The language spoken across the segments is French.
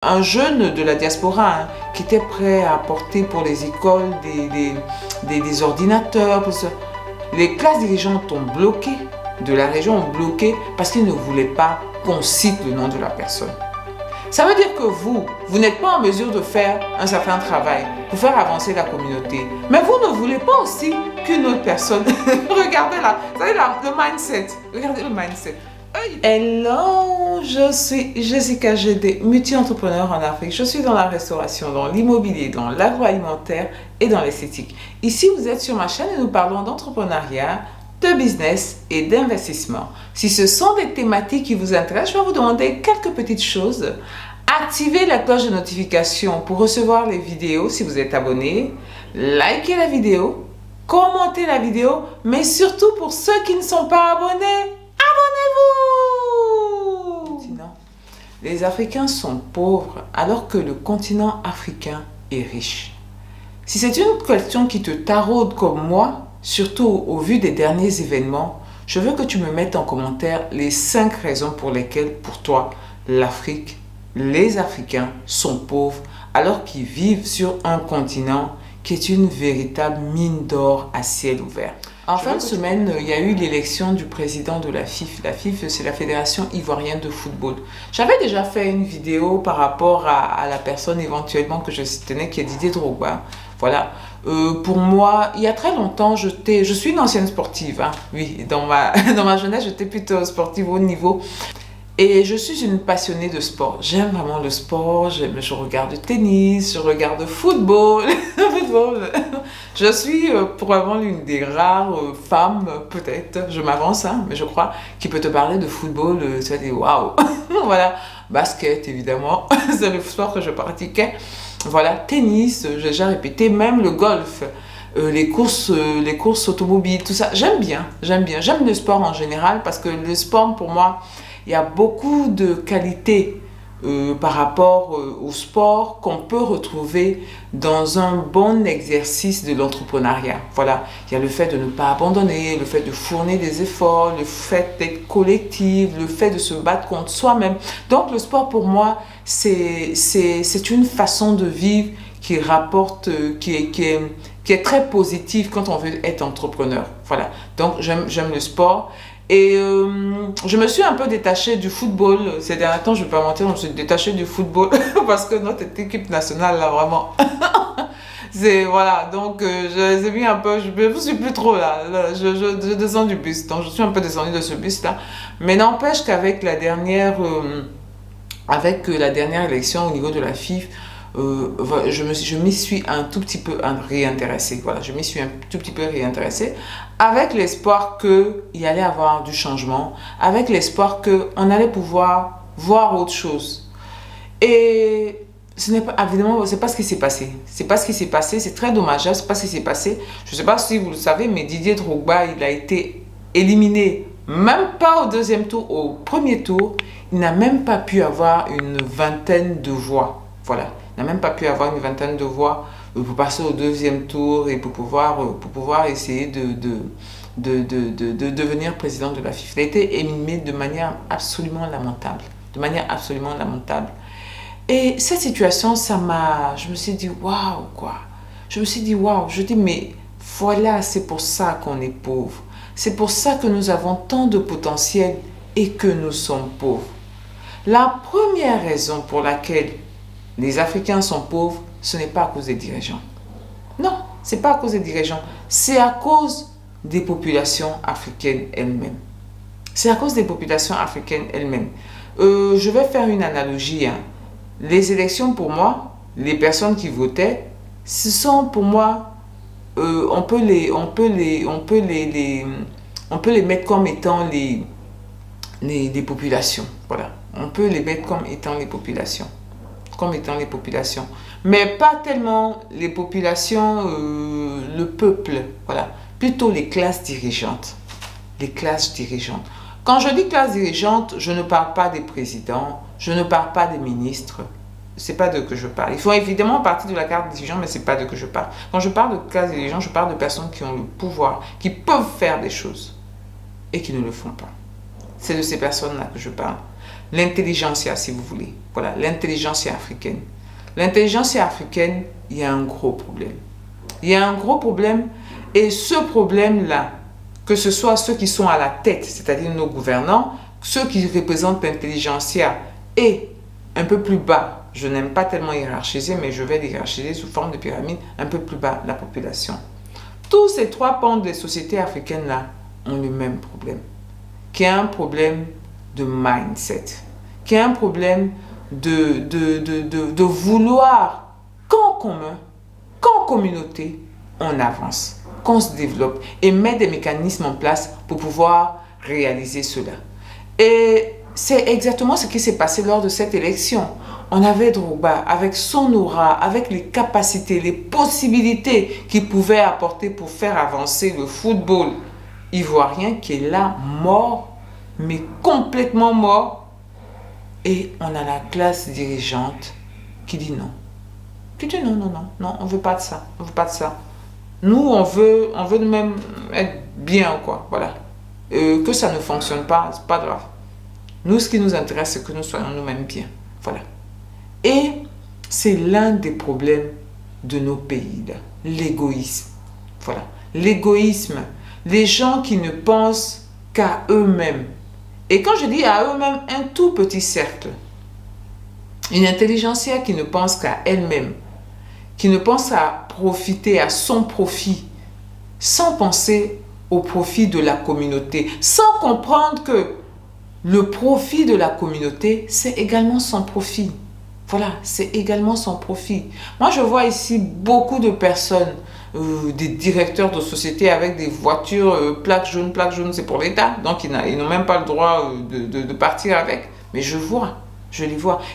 Un jeune de la diaspora qui était prêt à apporter pour les écoles des ordinateurs. Les classes dirigeantes ont bloqué, de la région ont bloqué parce qu'ils ne voulaient pas qu'on cite le nom de la personne. Ça veut dire que vous n'êtes pas en mesure de faire un certain travail pour faire avancer la communauté. Mais vous ne voulez pas aussi qu'une autre personne... Regardez là, vous savez là, le mindset. Regardez le mindset. Hello, je suis Jessica GD, multi-entrepreneur en Afrique. Je suis dans la restauration, dans l'immobilier, dans l'agroalimentaire et dans l'esthétique. Ici, vous êtes sur ma chaîne et nous parlons d'entrepreneuriat, de business et d'investissement. Si ce sont des thématiques qui vous intéressent, je vais vous demander quelques petites choses. Activez la cloche de notification pour recevoir les vidéos si vous êtes abonné. Likez la vidéo, commentez la vidéo, mais surtout pour ceux qui ne sont pas abonnés, abonnez-vous! Les Africains sont pauvres alors que le continent africain est riche. Si c'est une question qui te taraude comme moi, surtout au vu des derniers événements, je veux que tu me mettes en commentaire les 5 raisons pour lesquelles, pour toi, l'Afrique, les Africains sont pauvres alors qu'ils vivent sur un continent qui est une véritable mine d'or à ciel ouvert. En fin de semaine, il y a eu l'élection du président de la FIF. La FIF, c'est la Fédération Ivoirienne de Football. J'avais déjà fait une vidéo par rapport à la personne éventuellement que je tenais, qui est Didier Drogba. Voilà. Pour moi, il y a très longtemps, je suis une ancienne sportive. Hein. Oui, dans ma jeunesse, j'étais plutôt sportive au haut niveau. Et je suis une passionnée de sport. J'aime vraiment le sport. Je regarde le tennis, je regarde le football. Je suis probablement l'une des rares femmes, peut-être, je m'avance, hein, mais je crois, qui peut te parler de football. Tu vas dire waouh. Voilà, basket évidemment, c'est le sport que je pratiquais. Voilà, tennis, j'ai déjà répété, même le golf. Les courses automobiles, tout ça, j'aime bien, j'aime le sport en général parce que le sport pour moi, il y a beaucoup de qualités par rapport au sport qu'on peut retrouver dans un bon exercice de l'entrepreneuriat. Voilà, il y a le fait de ne pas abandonner, le fait de fournir des efforts, le fait d'être collectif, le fait de se battre contre soi-même. Donc le sport pour moi, c'est une façon de vivre qui rapporte, qui est très positive quand on veut être entrepreneur. Voilà, donc j'aime le sport. Et je me suis un peu détachée du football. Ces derniers temps, je ne vais pas mentir, je me suis détachée du football parce que notre équipe nationale, là, vraiment... voilà, donc je les ai mis un peu... Je ne suis plus trop là. Je descends du bus. Donc, je suis un peu descendue de ce bus-là. Mais n'empêche qu'avec la dernière élection au niveau de la FIF, je m'y suis un tout petit peu réintéressée. Voilà, je m'y suis un tout petit peu réintéressée avec l'espoir qu'il y allait avoir du changement, avec l'espoir qu'on allait pouvoir voir autre chose. Et ce n'est pas, évidemment, c'est pas ce qui s'est passé. C'est pas ce qui s'est passé, c'est très dommageable, c'est pas ce qui s'est passé. Je sais pas si vous le savez, mais Didier Drogba, il a été éliminé, même pas au deuxième tour, au premier tour. Il n'a même pas pu avoir une vingtaine de voix. Voilà. Il n'a même pas pu avoir une vingtaine de voix pour passer au deuxième tour et pour pouvoir essayer de devenir président de la FIF. Il a été éliminé de manière absolument lamentable. De manière absolument lamentable. Et cette situation, je me suis dit, waouh, quoi. Je me suis dit, waouh. Je dis, mais voilà, c'est pour ça qu'on est pauvre. C'est pour ça que nous avons tant de potentiel et que nous sommes pauvres. La première raison pour laquelle les Africains sont pauvres, ce n'est pas à cause des dirigeants. Non, ce n'est pas à cause des dirigeants. C'est à cause des populations africaines elles-mêmes. C'est à cause des populations africaines elles-mêmes. Je vais faire une analogie. Hein. Les élections, pour moi, les personnes qui votaient, ce sont pour moi, on peut les mettre comme étant les populations. Voilà. On peut les mettre comme étant les populations. Mais pas tellement les populations, le peuple, voilà, plutôt les classes dirigeantes. Quand je dis classe dirigeante, je ne parle pas des présidents, je ne parle pas des ministres, c'est pas d'eux que je parle. Il faut évidemment partir de la carte dirigeante, mais c'est pas d'eux que je parle. Quand je parle de classe dirigeante, je parle de personnes qui ont le pouvoir, qui peuvent faire des choses et qui ne le font pas. C'est de ces personnes-là que je parle. l'intelligentsia, si vous voulez. Voilà, l'intelligentsia africaine. L'intelligentsia africaine, il y a un gros problème. Il y a un gros problème et ce problème-là, que ce soit ceux qui sont à la tête, c'est-à-dire nos gouvernants, ceux qui représentent l'intelligentsia et un peu plus bas, je n'aime pas tellement hiérarchiser, mais je vais hiérarchiser sous forme de pyramide, un peu plus bas, la population. Tous ces trois pans des sociétés africaines-là ont le même problème, qui est un problème de mindset, qui est un problème de vouloir qu'en commun, qu'en communauté, on avance, qu'on se développe et met des mécanismes en place pour pouvoir réaliser cela. Et c'est exactement ce qui s'est passé lors de cette élection. On avait Drogba avec son aura, avec les capacités, les possibilités qu'il pouvait apporter pour faire avancer le football ivoirien qui est là, mort, mais complètement mort. Et on a la classe dirigeante qui dit non. Qui dit non, on ne veut pas de ça, on veut pas de ça. Nous, on veut même être bien, quoi, voilà. Que ça ne fonctionne pas, c'est pas grave. Nous, ce qui nous intéresse, c'est que nous soyons nous-mêmes bien, voilà. Et c'est l'un des problèmes de nos pays, là, l'égoïsme, voilà. L'égoïsme, les gens qui ne pensent qu'à eux-mêmes. Et quand je dis à eux-mêmes, un tout petit cercle, une intelligentsia qui ne pense qu'à elle-même, qui ne pense à profiter, à son profit, sans penser au profit de la communauté, sans comprendre que le profit de la communauté, c'est également son profit. Voilà, c'est également son profit. Moi, je vois ici beaucoup de personnes, des directeurs de sociétés avec des voitures plaques jaunes, c'est pour l'État. Donc, ils n'ont même pas le droit de partir avec. Mais je les vois.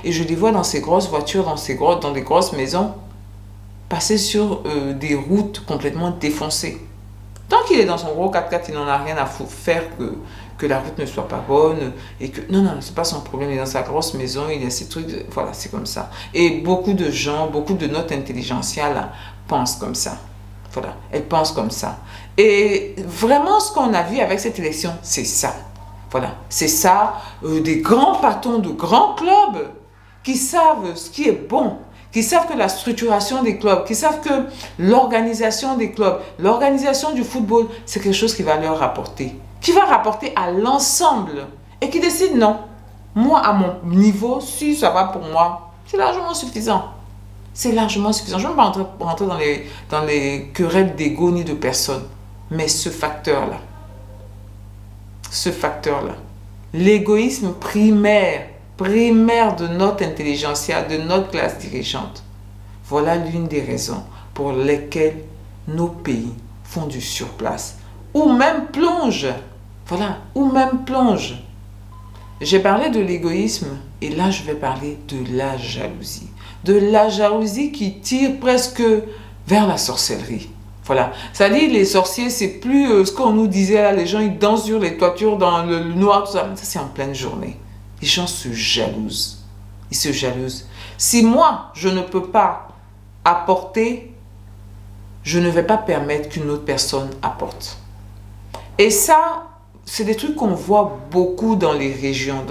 Et je les vois dans ces grosses voitures, dans des grosses maisons, passer sur des routes complètement défoncées. Tant qu'il est dans son gros 4x4, il n'en a rien à faire que la route ne soit pas bonne et que non, c'est pas son problème. Il est dans sa grosse maison, il y a ces trucs, voilà, c'est comme ça. Et beaucoup de gens, beaucoup de notre intelligentsia là, pensent comme ça. Voilà, elles pensent comme ça. Et vraiment, ce qu'on a vu avec cette élection, c'est ça. Voilà, c'est ça, des grands patrons de grands clubs qui savent ce qui est bon, qui savent que la structuration des clubs, qui savent que l'organisation des clubs, l'organisation du football, c'est quelque chose qui va leur rapporter, qui va rapporter à l'ensemble et qui décident non, moi à mon niveau, si ça va pour moi, c'est largement suffisant. C'est largement suffisant. Je ne vais pas rentrer dans les querelles d'ego ni de personnes, mais ce facteur-là, l'égoïsme primaire de notre intelligentsia, de notre classe dirigeante. Voilà l'une des raisons pour lesquelles nos pays font du surplace ou même plongent. Voilà, ou même plongent. J'ai parlé de l'égoïsme et là je vais parler de la jalousie. De la jalousie qui tire presque vers la sorcellerie. Voilà, c'est-à-dire les sorciers, c'est plus ce qu'on nous disait là, les gens ils dansent sur les toitures dans le noir, tout ça. Ça c'est en pleine journée. Les gens se jalousent. Ils se jalousent. Si moi, je ne peux pas apporter, je ne vais pas permettre qu'une autre personne apporte. Et ça, c'est des trucs qu'on voit beaucoup dans les régions.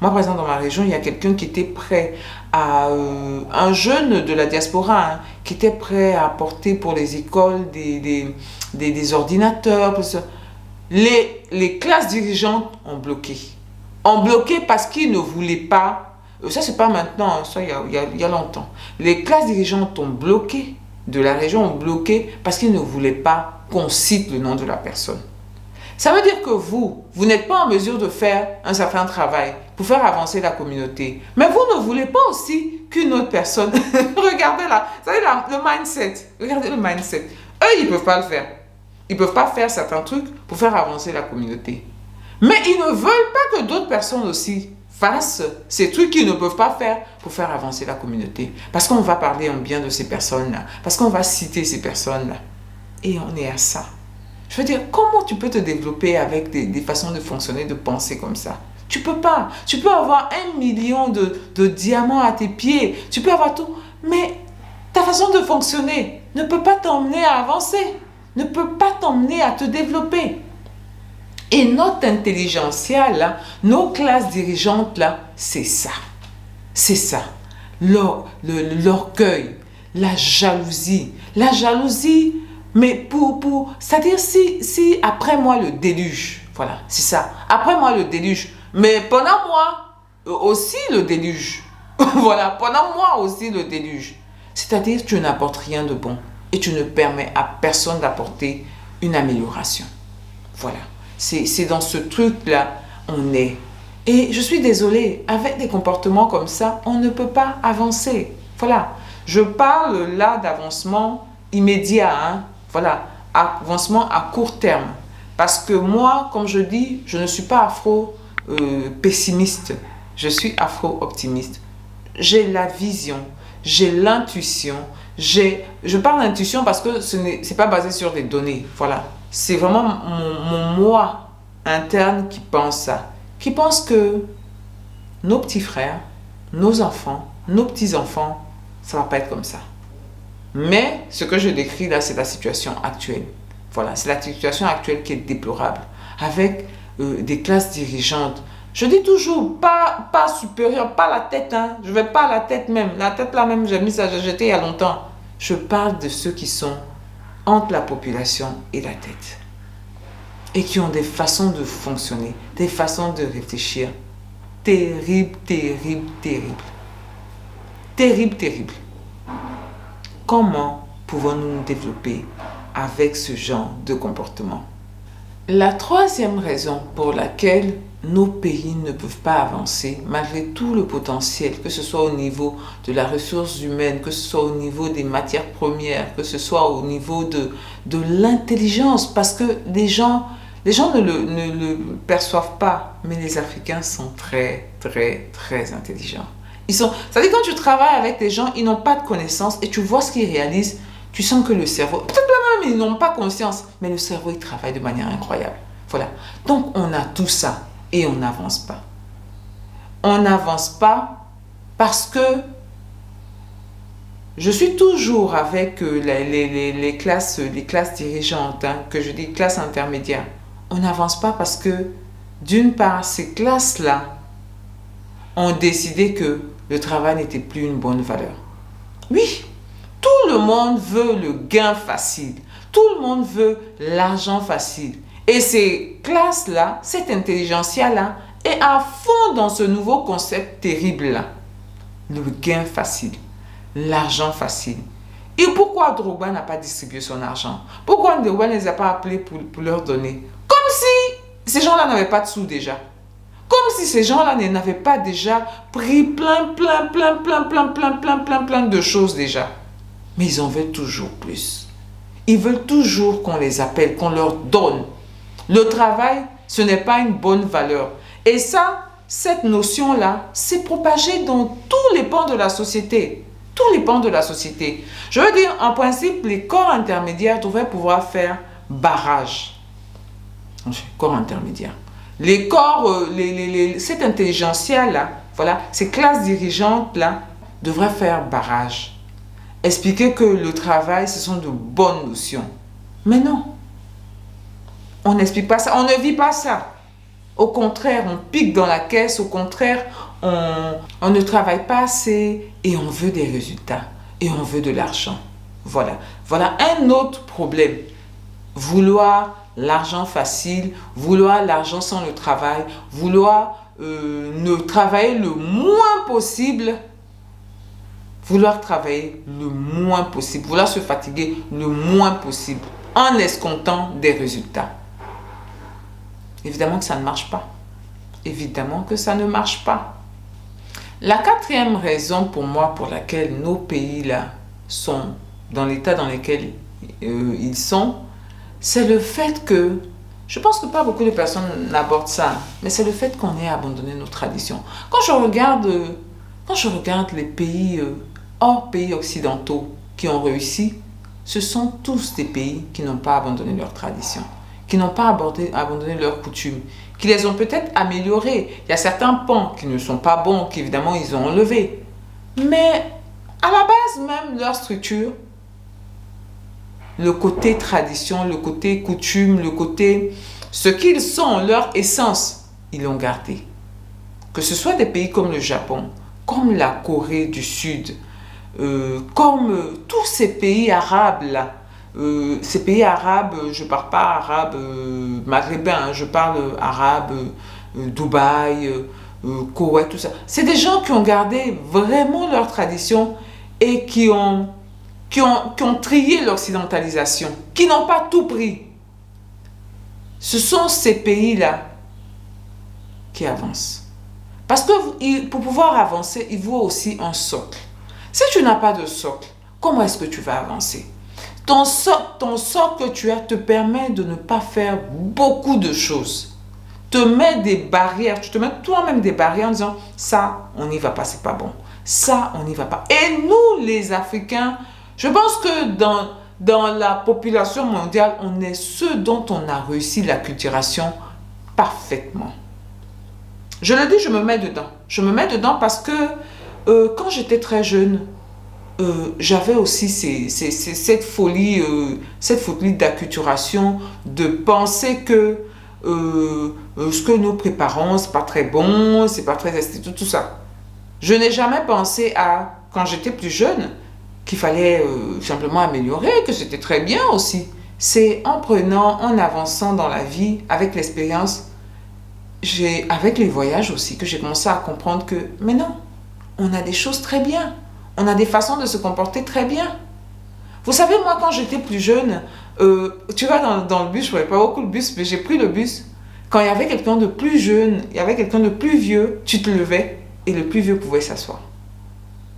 Moi, par exemple, dans ma région, il y a quelqu'un qui était prêt à... un jeune de la diaspora, hein, qui était prêt à apporter pour les écoles des ordinateurs. Les classes dirigeantes ont bloqué. Ont bloqué parce qu'ils ne voulaient pas... Ça, c'est pas maintenant, ça, il y a longtemps. Les classes dirigeantes ont bloqué, de la région ont bloqué parce qu'ils ne voulaient pas qu'on cite le nom de la personne. Ça veut dire que vous n'êtes pas en mesure de faire un certain travail pour faire avancer la communauté. Mais vous ne voulez pas aussi qu'une autre personne... Regardez là, vous savez le mindset. Regardez le mindset. Eux, ils ne peuvent pas le faire. Ils ne peuvent pas faire certains trucs pour faire avancer la communauté. Mais ils ne veulent pas que d'autres personnes aussi fassent ces trucs qu'ils ne peuvent pas faire pour faire avancer la communauté. Parce qu'on va parler en bien de ces personnes-là. Parce qu'on va citer ces personnes-là. Et on est à ça. Je veux dire, comment tu peux te développer avec des façons de fonctionner, de penser comme ça? Tu peux pas. Tu peux avoir 1 million de diamants à tes pieds. Tu peux avoir tout. Mais ta façon de fonctionner ne peut pas t'emmener à avancer. Ne peut pas t'emmener à te développer. Et notre intelligentsia, là, nos classes dirigeantes, là, c'est ça. C'est ça. L'orgueil, la jalousie. La jalousie, mais c'est-à-dire si après moi le déluge, voilà, c'est ça. Après moi le déluge, mais pendant moi aussi le déluge. Voilà, pendant moi aussi le déluge. C'est-à-dire que tu n'apportes rien de bon et tu ne permets à personne d'apporter une amélioration. Voilà. C'est dans ce truc-là, on est. Et je suis désolée, avec des comportements comme ça, on ne peut pas avancer. Voilà. Je parle là d'avancement immédiat, hein. Voilà. Avancement à court terme. Parce que moi, comme je dis, je ne suis pas afro-pessimiste. Je suis afro-optimiste. J'ai la vision, j'ai l'intuition. Je parle d'intuition parce que ce n'est pas basé sur des données. Voilà. C'est vraiment mon moi interne qui pense ça. Qui pense que nos petits frères, nos enfants, nos petits-enfants, ça ne va pas être comme ça. Mais ce que je décris là, c'est la situation actuelle. Voilà, c'est la situation actuelle qui est déplorable. Avec des classes dirigeantes. Je dis toujours, pas supérieure, pas la tête. Hein. Je ne vais pas à la tête même. La tête là même, j'ai mis ça, j'ai jeté il y a longtemps. Je parle de ceux qui sont entre la population et la tête. Et qui ont des façons de fonctionner, des façons de réfléchir. Terrible, terrible, terrible. Terrible, terrible. Comment pouvons-nous nous développer avec ce genre de comportement? La troisième raison pour laquelle nos pays ne peuvent pas avancer, malgré tout le potentiel, que ce soit au niveau de la ressource humaine, que ce soit au niveau des matières premières, que ce soit au niveau de l'intelligence, parce que les gens ne le perçoivent pas, mais les Africains sont très, très, très intelligents. C'est-à-dire quand tu travailles avec des gens, ils n'ont pas de connaissances et tu vois ce qu'ils réalisent, tu sens que le cerveau, peut-être même ils n'ont pas conscience, mais le cerveau, il travaille de manière incroyable. Voilà. Donc, on a tout ça et on n'avance pas. On n'avance pas parce que je suis toujours avec les classes dirigeantes, hein, que je dis classes intermédiaires. On n'avance pas parce que, d'une part, ces classes-là ont décidé que le travail n'était plus une bonne valeur. Oui, tout le monde veut le gain facile. Tout le monde veut l'argent facile. Et ces classes-là, cette intelligentsia-là, est à fond dans ce nouveau concept terrible-là. Le gain facile, l'argent facile. Et pourquoi Drogba n'a pas distribué son argent? Pourquoi Drogba ne les a pas appelés pour leur donner? Comme si ces gens-là n'avaient pas de sous déjà. Comme si ces gens-là n'avaient pas déjà pris plein de choses déjà. Mais ils en veulent toujours plus. Ils veulent toujours qu'on les appelle, qu'on leur donne. Le travail, ce n'est pas une bonne valeur. Et ça, cette notion-là, s'est propagée dans tous les pans de la société. Tous les pans de la société. Je veux dire, en principe, les corps intermédiaires devraient pouvoir faire barrage. Corps intermédiaire. Les corps, cette intelligentsia-là, voilà, ces classes dirigeantes-là, devraient faire barrage. Expliquer que le travail, ce sont de bonnes notions. Mais non. On n'explique pas ça. On ne vit pas ça. Au contraire, on pique dans la caisse. Au contraire, on ne travaille pas assez et on veut des résultats. Et on veut de l'argent. Voilà. Voilà un autre problème. Vouloir l'argent facile, vouloir l'argent sans le travail, vouloir ne travailler le moins possible. Vouloir travailler le moins possible, vouloir se fatiguer le moins possible en escomptant des résultats. Évidemment que ça ne marche pas. Évidemment que ça ne marche pas. La quatrième raison pour moi pour laquelle nos pays-là sont dans l'état dans lequel ils sont, c'est le fait que, je pense que pas beaucoup de personnes n'abordent ça, mais c'est le fait qu'on ait abandonné nos traditions. Quand je regarde les pays hors pays occidentaux qui ont réussi, ce sont tous des pays qui n'ont pas abandonné leurs traditions, qui n'ont pas abandonné leurs coutumes, qui les ont peut-être améliorées. Il y a certains pans qui ne sont pas bons, qu'évidemment ils ont enlevés. Mais à la base même, leur structure, le côté tradition, le côté coutume, le côté Ce qu'ils sont, leur essence, ils l'ont gardé. Que ce soit des pays comme le Japon, comme la Corée du Sud, comme tous ces pays arabes là. Ces pays arabes, je ne parle pas arabe maghrébin, hein, je parle arabe, Dubaï, Koweït, tout ça. C'est des gens qui ont gardé vraiment leur tradition et qui ont trié l'occidentalisation, qui n'ont pas tout pris. Ce sont ces pays-là qui avancent. Parce que pour pouvoir avancer, il faut aussi un socle. Si tu n'as pas de socle, comment est-ce que tu vas avancer? Ton socle que tu as te permet de ne pas faire beaucoup de choses. Te met des barrières, tu te mets toi-même des barrières en disant ça, on n'y va pas, c'est pas bon. Ça, on n'y va pas. Et nous, les Africains, je pense que dans la population mondiale, on est ceux dont on a réussi l'acculturation parfaitement. Je le dis, je me mets dedans. Je me mets dedans parce que quand j'étais très jeune, j'avais aussi cette folie d'acculturation, de penser que ce que nous préparons, c'est pas très bon, c'est pas très esthétique, tout ça. Je n'ai jamais pensé à, quand j'étais plus jeune, qu'il fallait simplement améliorer, que c'était très bien aussi. C'est en prenant, en avançant dans la vie, avec l'expérience, avec les voyages aussi, que j'ai commencé à comprendre que, mais non, on a des choses très bien. On a des façons de se comporter très bien. Vous savez, moi, quand j'étais plus jeune, tu vas dans le bus, je ne prenais pas beaucoup le bus, mais j'ai pris le bus. Quand il y avait quelqu'un de plus jeune, il y avait quelqu'un de plus vieux, tu te levais et le plus vieux pouvait s'asseoir.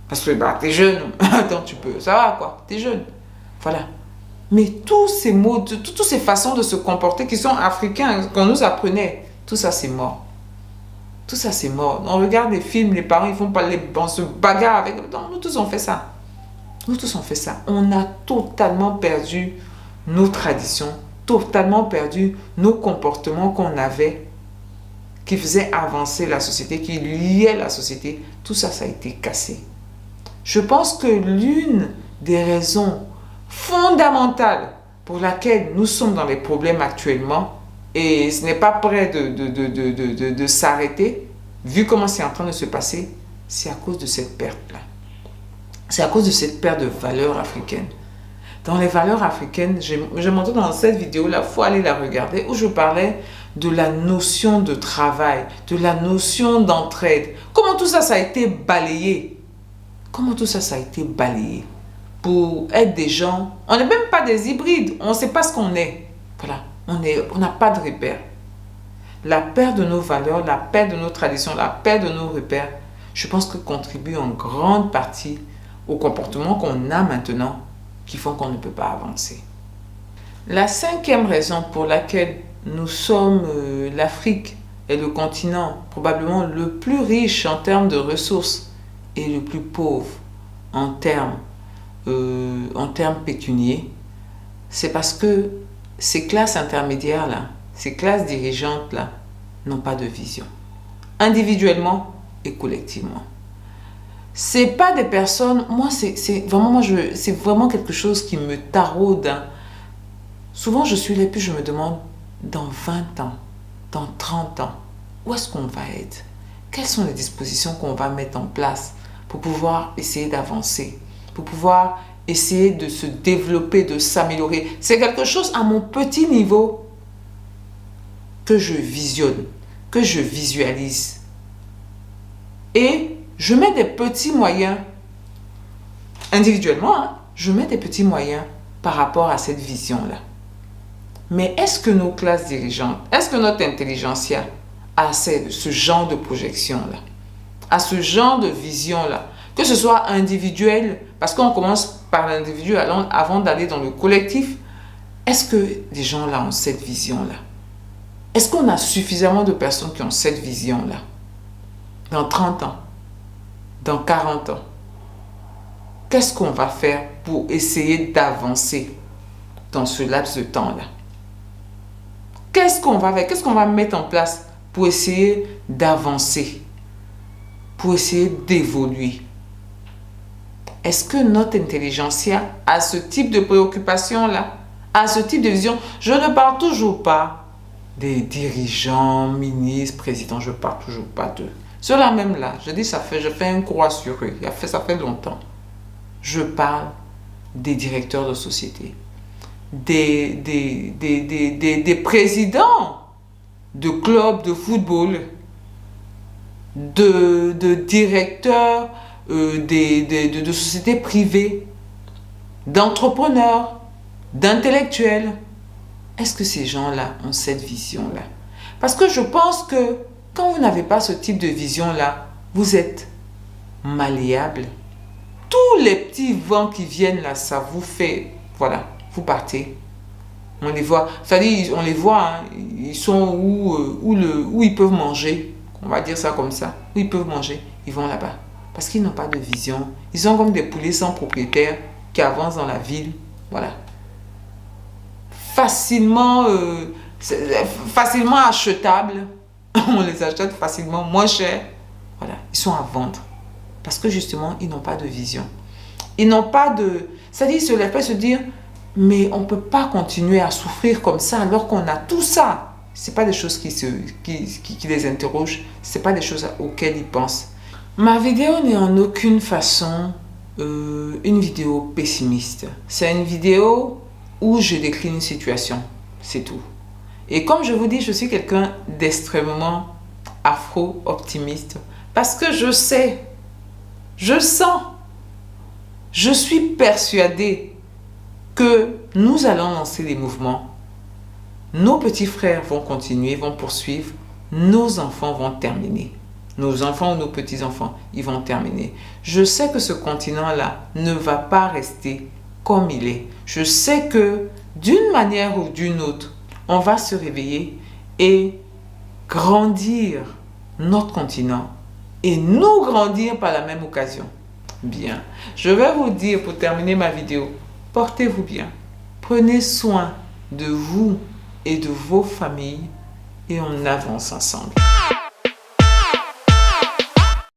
Parce que t'es jeune, attends, tu peux, ça va quoi, t'es jeune. Voilà. Mais tous ces mots, toutes ces façons de se comporter qui sont africains, qu'on nous apprenait, tout ça c'est mort. Tout ça c'est mort. On regarde des films, les parents ils font pas on se bagarre avec. Non, nous tous on fait ça. Nous tous on fait ça. On a totalement perdu nos traditions, totalement perdu nos comportements qu'on avait, qui faisaient avancer la société, qui liaient la société. Tout ça, ça a été cassé. Je pense que l'une des raisons fondamentales pour laquelle nous sommes dans les problèmes actuellement, et ce n'est pas prêt de s'arrêter, vu comment c'est en train de se passer, c'est à cause de cette perte-là. C'est à cause de cette perte de valeurs africaines. Dans les valeurs africaines, j'ai montré dans cette vidéo-là, il faut aller la regarder, où je parlais de la notion de travail, de la notion d'entraide. Comment tout ça, ça a été balayé. Comment tout ça, ça a été balayé pour être des gens. On n'est même pas des hybrides, on ne sait pas ce qu'on est. Voilà, on n'a pas de repères. La perte de nos valeurs, la perte de nos traditions, la perte de nos repères, je pense que contribue en grande partie au comportement qu'on a maintenant qui font qu'on ne peut pas avancer. La cinquième raison pour laquelle nous sommes l'Afrique est le continent probablement le plus riche en termes de ressources et le plus pauvre en termes pécuniaires, c'est parce que ces classes intermédiaires-là, ces classes dirigeantes-là, n'ont pas de vision, individuellement et collectivement. C'est pas des personnes, c'est vraiment quelque chose qui me taraude. Hein. Souvent, je suis là et puis je me demande, dans 20 ans, dans 30 ans, où est-ce qu'on va être? Quelles sont les dispositions qu'on va mettre en place pour pouvoir essayer d'avancer, pour pouvoir essayer de se développer, de s'améliorer? C'est quelque chose à mon petit niveau que je visionne, que je visualise. Et je mets des petits moyens, individuellement, hein, je mets des petits moyens par rapport à cette vision-là. Mais est-ce que nos classes dirigeantes, est-ce que notre intelligentsia a ce genre de projection-là, a ce genre de vision-là, que ce soit individuel, parce qu'on commence par l'individu avant d'aller dans le collectif, est-ce que les gens-là ont cette vision-là? Est-ce qu'on a suffisamment de personnes qui ont cette vision-là? Dans 30 ans, dans 40 ans, qu'est-ce qu'on va faire pour essayer d'avancer dans ce laps de temps-là? Qu'est-ce qu'on va faire? Qu'est-ce qu'on va mettre en place pour essayer d'avancer, pour essayer d'évoluer? Est-ce que notre intelligentsia a ce type de préoccupation-là, a ce type de vision? Je ne parle toujours pas des dirigeants, ministres, présidents, je ne parle toujours pas d'eux. Ceux-là même là, je dis je fais un croix sur eux, ça fait longtemps. Je parle des directeurs de société, des présidents de clubs de football, de directeurs de sociétés privées, d'entrepreneurs, d'intellectuels. Est-ce que ces gens-là ont cette vision-là? Parce que je pense que quand vous n'avez pas ce type de vision-là, vous êtes malléable. Tous les petits vents qui viennent là, ça vous fait, voilà, vous partez. On les voit, c'est-à-dire on les voit, hein, ils sont où ils peuvent manger, on va dire ça comme ça, où ils peuvent manger, ils vont là-bas. Parce qu'ils n'ont pas de vision. Ils sont comme des poulets sans propriétaire qui avancent dans la ville, voilà. Facilement achetables, on les achète facilement, moins cher, voilà, ils sont à vendre. Parce que justement, ils n'ont pas de vision. Ils n'ont pas de... C'est-à-dire, ils se lèvent pas se dire, mais on ne peut pas continuer à souffrir comme ça alors qu'on a tout ça. Ce n'est pas des choses qui les interrogent. Ce n'est pas des choses auxquelles ils pensent. Ma vidéo n'est en aucune façon une vidéo pessimiste. C'est une vidéo où je décris une situation. C'est tout. Et comme je vous dis, je suis quelqu'un d'extrêmement afro-optimiste. Parce que je sais, je sens, je suis persuadée que nous allons lancer des mouvements. Nos petits frères vont continuer, vont poursuivre. Nos enfants vont terminer. Nos enfants ou nos petits-enfants, ils vont terminer. Je sais que ce continent-là ne va pas rester comme il est. Je sais que d'une manière ou d'une autre, on va se réveiller et grandir notre continent et nous grandir par la même occasion. Bien, je vais vous dire pour terminer ma vidéo, portez-vous bien, prenez soin de vous et de vos familles et on avance ensemble.